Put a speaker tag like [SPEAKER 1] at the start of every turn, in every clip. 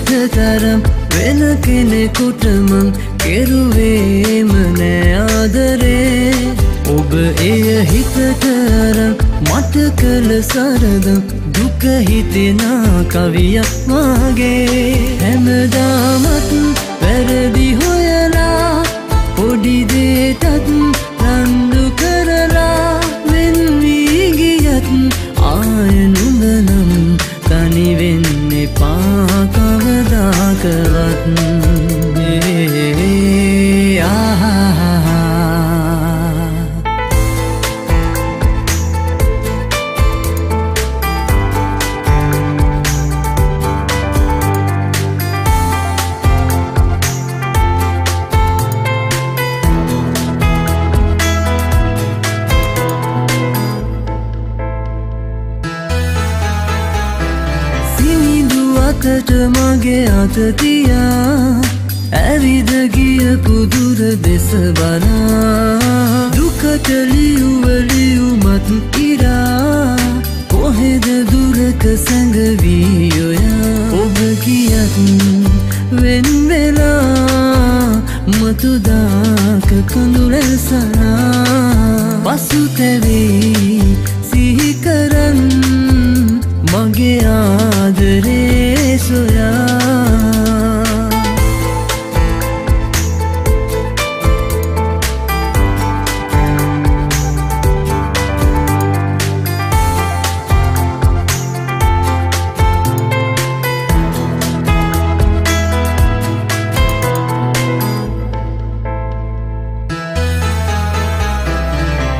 [SPEAKER 1] ඔබට තරම් වෙන කෙනෙකුට මං කෙරුවේම නෑ ආදරේ ඔබ එය හිතට අරන් මට කළ සරදම් දුක හිතෙනා කවියක් වාගේ හැමදාමත් වැරදි හොයලා පොඩි දේටත් රණ්ඩු කරලා වෙන් වී ගියත් ආය නුඹ නම් තනි වෙන්න එපා කවදාකවත් අතට මගේ අත තියා ඇවිද ගියපු දුර දෙස බලා දුකට ලියුමත් ඉරා කොහෙද දුරක සැඟවී ඔයා ඔබ කියත් වෙන් වෙලා මතුදාක කඳුලැසලා පසුතැවී සිහි කරන් මගේ ආදරේ සොයා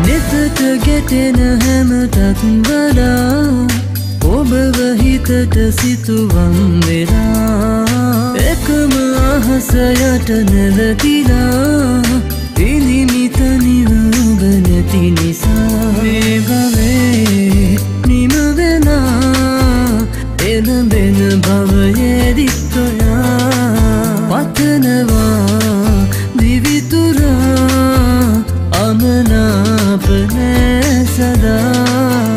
[SPEAKER 1] නෙතට ගැටෙන හැමටත් වඩා ඔබව හිතට සිතුවම් වෙලා එකම අහස යට නැවතිලා ඉනිමිතනිව ඔබ නැති නිසා මේ භවයේ නිම වෙලා එළඹෙන භවයේදිත් ඔයා පතනවා දිවිතුරා අමනාප නෑ සදා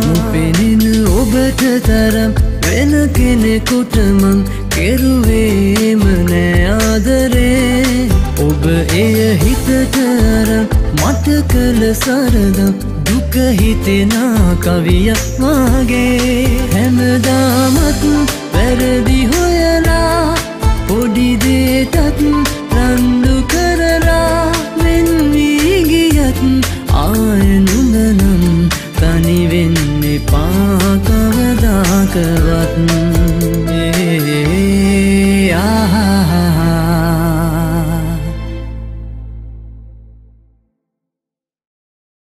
[SPEAKER 1] නොපෙනෙන ඔබට තරම් වෙන කෙනෙකුට මං කෙරුවේම නෑ ආදරේ ඔබ එය හිතට අරන් මට කළ සරදම් දුක හිතෙනා කවියක් වාගේ